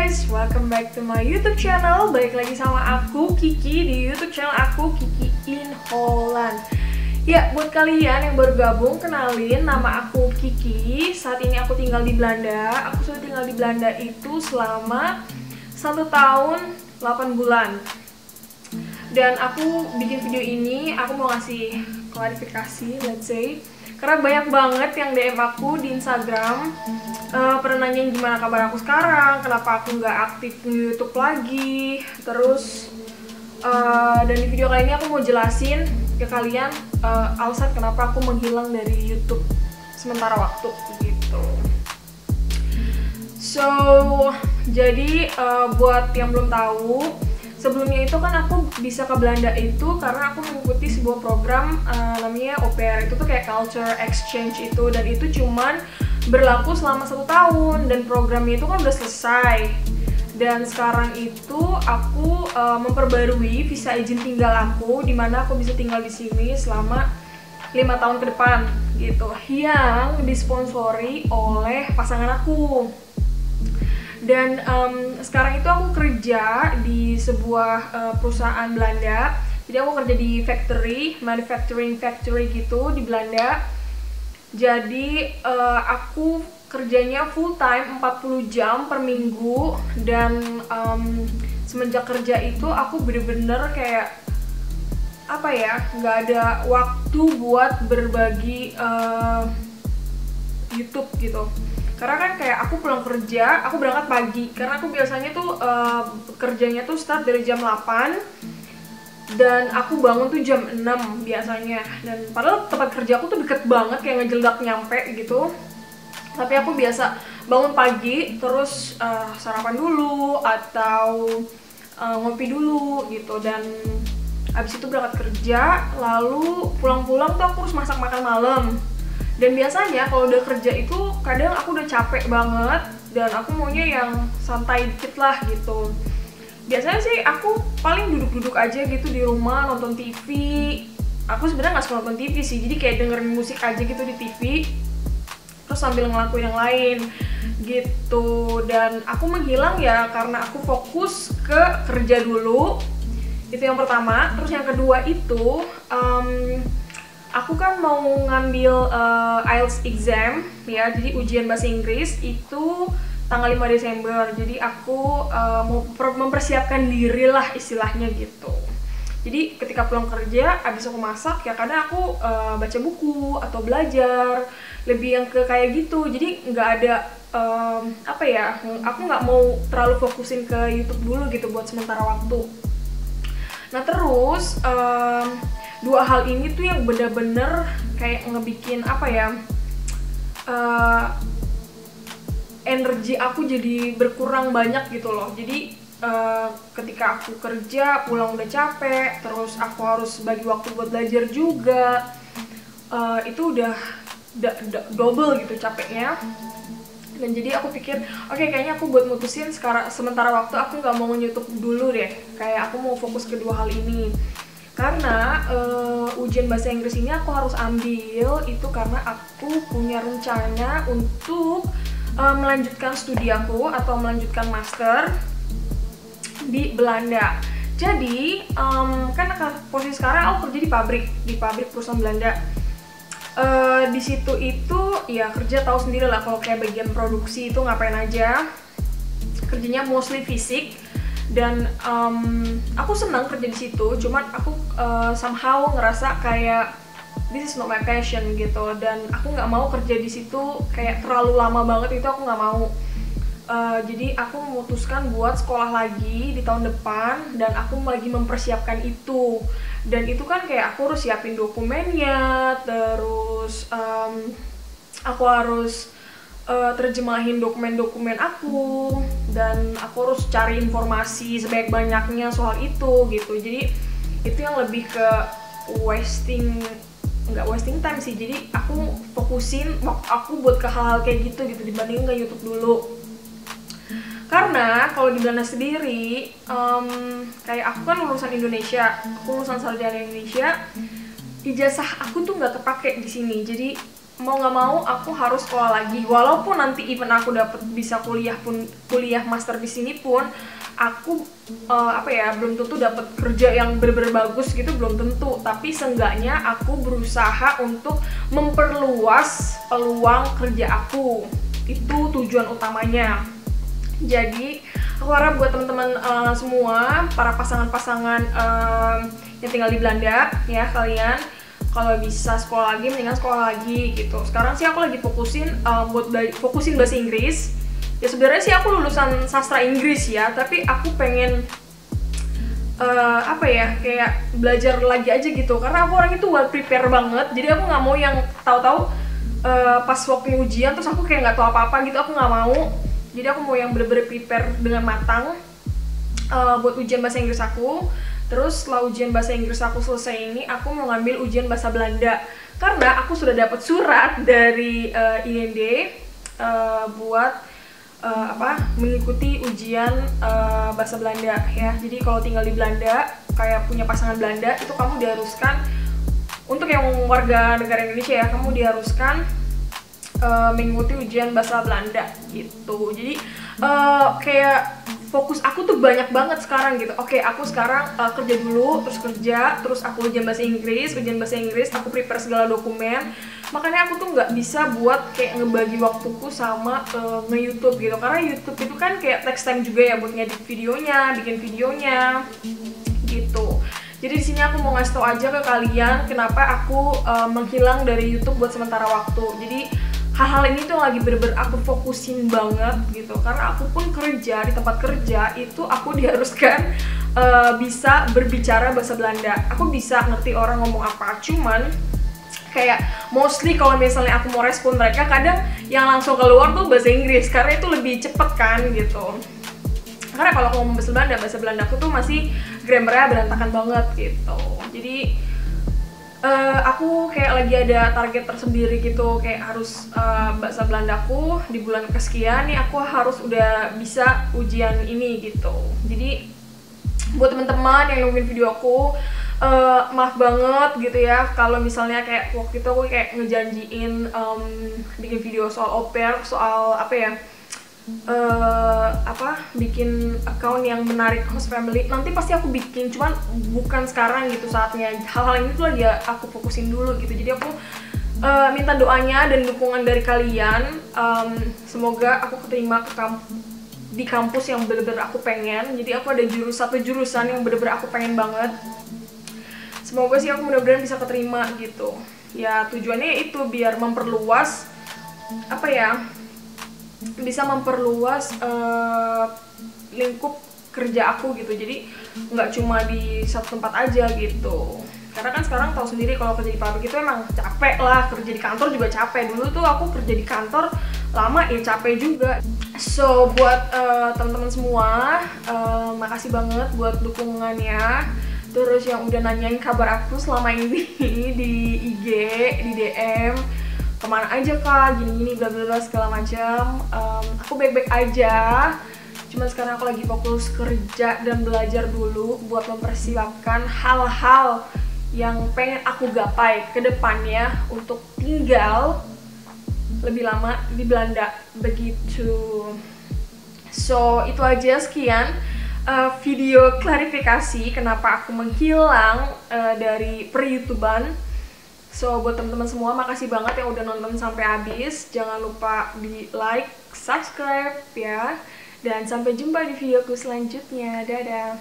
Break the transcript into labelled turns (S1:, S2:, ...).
S1: guys, welcome back to my YouTube channel. Balik lagi sama aku Kiki di YouTube channel aku, Kiki in Holland. Ya, buat kalian yang baru gabung, kenalin, nama aku Kiki. Saat ini aku tinggal di Belanda. Aku sudah tinggal di Belanda itu selama 1 tahun 8 bulan. Dan aku bikin video ini, aku mau ngasih klarifikasi, let's say, karena banyak banget yang DM aku di Instagram, pernah nanyain gimana kabar aku sekarang, kenapa aku nggak aktif di YouTube lagi. Terus dan di video kali ini aku mau jelasin ke kalian alasan kenapa aku menghilang dari YouTube sementara waktu gitu. So jadi buat yang belum tahu, sebelumnya itu kan aku bisa ke Belanda itu karena aku mengikuti sebuah program namanya au pair. Itu tuh kayak culture exchange itu, dan itu cuman berlaku selama 1 tahun, dan programnya itu kan udah selesai. Dan sekarang itu aku memperbarui visa izin tinggal aku, dimana aku bisa tinggal di sini selama 5 tahun ke depan gitu, yang disponsori oleh pasangan aku. Dan sekarang itu aku kerja di sebuah perusahaan Belanda. Jadi aku kerja di manufacturing factory gitu di Belanda. Jadi aku kerjanya full time 40 jam per minggu. Dan semenjak kerja itu aku bener-bener kayak apa ya, nggak ada waktu buat berbagi YouTube gitu. Karena kan kayak aku pulang kerja, aku berangkat pagi. Karena aku biasanya tuh kerjanya tuh start dari jam 8 dan aku bangun tuh jam 6 biasanya. Dan padahal tempat kerja aku tuh deket banget, kayak ngejeldak nyampe gitu. Tapi aku biasa bangun pagi, terus sarapan dulu atau ngopi dulu gitu. Dan abis itu berangkat kerja, lalu pulang-pulang tuh aku harus masak makan malam. Dan biasanya kalau udah kerja itu kadang aku udah capek banget dan aku maunya yang santai dikit lah gitu. Biasanya sih aku paling duduk-duduk aja gitu di rumah nonton TV. Aku sebenarnya nggak suka nonton TV sih, jadi kayak dengerin musik aja gitu di TV, terus sambil ngelakuin yang lain gitu. Dan aku menghilang ya karena aku fokus ke kerja dulu. Itu yang pertama. Terus yang kedua itu aku kan mau ngambil IELTS exam ya, jadi ujian bahasa Inggris itu tanggal 5 Desember. Jadi aku mau mempersiapkan diri lah istilahnya gitu. Jadi ketika pulang kerja, abis aku masak ya kadang aku baca buku atau belajar, lebih yang ke kayak gitu. Jadi nggak ada apa ya, aku nggak mau terlalu fokusin ke YouTube dulu gitu buat sementara waktu. Nah terus dua hal ini tuh yang bener-bener kayak ngebikin apa ya, energi aku jadi berkurang banyak gitu loh. Jadi ketika aku kerja pulang udah capek, terus aku harus bagi waktu buat belajar juga, itu udah double gitu capeknya. Dan jadi aku pikir, oke, kayaknya aku buat mutusin sekarang sementara waktu aku nggak mau nge-YouTube dulu deh. Kayak aku mau fokus ke dua hal ini. Karena ujian bahasa Inggris ini aku harus ambil itu karena aku punya rencana untuk melanjutkan studi aku atau melanjutkan master di Belanda. Jadi kan posisi sekarang aku kerja di pabrik perusahaan Belanda. Di situ itu ya kerja tahu sendiri lah kalau kayak bagian produksi itu ngapain aja. Kerjanya mostly fisik. Dan aku senang kerja di situ, cuman aku somehow ngerasa kayak this is not my passion gitu, dan aku nggak mau kerja di situ kayak terlalu lama banget, itu aku nggak mau. Jadi aku memutuskan buat sekolah lagi di tahun depan, dan aku lagi mempersiapkan itu. Dan itu kan kayak aku harus siapin dokumennya, terus aku harus terjemahin dokumen-dokumen aku, dan aku harus cari informasi sebanyak-banyaknya soal itu gitu. Jadi itu yang lebih ke nggak wasting time sih. Jadi aku fokusin waktu aku buat ke hal-hal kayak gitu dibanding ke YouTube dulu. Karena kalau di Belanda sendiri, kayak aku kan lulusan Indonesia, aku lulusan sarjana Indonesia, ijazah aku tuh nggak kepake di sini. Jadi mau nggak mau aku harus sekolah lagi, walaupun nanti even aku dapat bisa kuliah master di sini pun aku belum tentu dapat kerja yang bener-bener bagus gitu, belum tentu, tapi seenggaknya aku berusaha untuk memperluas peluang kerja aku, itu tujuan utamanya. Jadi aku harap buat teman-teman semua, para pasangan-pasangan yang tinggal di Belanda ya, kalian kalau bisa sekolah lagi mendingan sekolah lagi gitu. Sekarang sih aku lagi fokusin fokusin bahasa Inggris. Ya sebenarnya sih aku lulusan sastra Inggris ya, tapi aku pengen kayak belajar lagi aja gitu, karena aku orang itu well prepare banget. Jadi aku nggak mau yang tahu-tahu pas waktu ujian terus aku kayak nggak tahu apa-apa gitu, aku nggak mau. Jadi aku mau yang bener-bener prepare dengan matang buat ujian bahasa Inggris aku. Terus setelah ujian bahasa Inggris aku selesai ini, aku mau ngambil ujian bahasa Belanda, karena aku sudah dapat surat dari IND buat mengikuti ujian bahasa Belanda ya. Jadi kalau tinggal di Belanda, kayak punya pasangan Belanda, itu kamu diharuskan, untuk yang warga negara Indonesia ya, kamu diharuskan mengikuti ujian bahasa Belanda gitu. Jadi kayak fokus aku tuh banyak banget sekarang gitu. Oke, aku sekarang kerja dulu, terus aku ujian bahasa Inggris, aku prepare segala dokumen. Makanya aku tuh nggak bisa buat kayak ngebagi waktuku sama nge-YouTube gitu, karena YouTube itu kan kayak takes time juga ya buat ngedit videonya, bikin videonya gitu. Jadi di sini aku mau ngasih tau aja ke kalian kenapa aku menghilang dari YouTube buat sementara waktu. Jadi hal-hal ini tuh lagi bener-bener aku fokusin banget gitu, karena aku pun kerja di tempat kerja itu aku diharuskan bisa berbicara bahasa Belanda. Aku bisa ngerti orang ngomong apa, cuman kayak mostly kalau misalnya aku mau respon mereka, kadang yang langsung keluar tuh bahasa Inggris, karena itu lebih cepet kan gitu. Karena kalau aku ngomong bahasa Belanda aku tuh masih grammarnya berantakan banget gitu. Jadi aku kayak lagi ada target tersendiri gitu, kayak harus bahasa Belandaku di bulan kesekian nih aku harus udah bisa ujian ini gitu. Jadi buat teman-teman yang nungguin video aku, maaf banget gitu ya kalau misalnya kayak waktu itu aku kayak ngejanjiin bikin video soal au pair, soal bikin account yang menarik host family. Nanti pasti aku bikin, cuman bukan sekarang gitu saatnya. Hal-hal ini tuh lagi aku fokusin dulu gitu. Jadi aku minta doanya dan dukungan dari kalian. Semoga aku keterima di kampus yang bener-bener aku pengen. Jadi aku ada satu jurusan yang bener-bener aku pengen banget. Semoga sih aku mudah-mudahan bisa keterima gitu. Ya tujuannya itu biar memperluas bisa memperluas lingkup kerja aku gitu. Jadi nggak cuma di satu tempat aja gitu, karena kan sekarang tahu sendiri kalau kerja di pabrik itu emang capek lah, kerja di kantor juga capek. Dulu tuh aku kerja di kantor lama ya capek juga. So buat teman-teman semua, makasih banget buat dukungannya, terus yang udah nanyain kabar aku selama ini di IG, di DM, kemana aja kak, gini-gini bla bla bla segala macam. Aku baik-baik aja, cuman sekarang aku lagi fokus kerja dan belajar dulu buat mempersiapkan hal-hal yang pengen aku gapai ke depannya untuk tinggal lebih lama di Belanda begitu. So itu aja, sekian video klarifikasi kenapa aku menghilang dari per-YouTuban. So buat teman-teman semua, makasih banget yang udah nonton sampai habis. Jangan lupa di like, subscribe ya. Dan sampai jumpa di videoku selanjutnya. Dadah.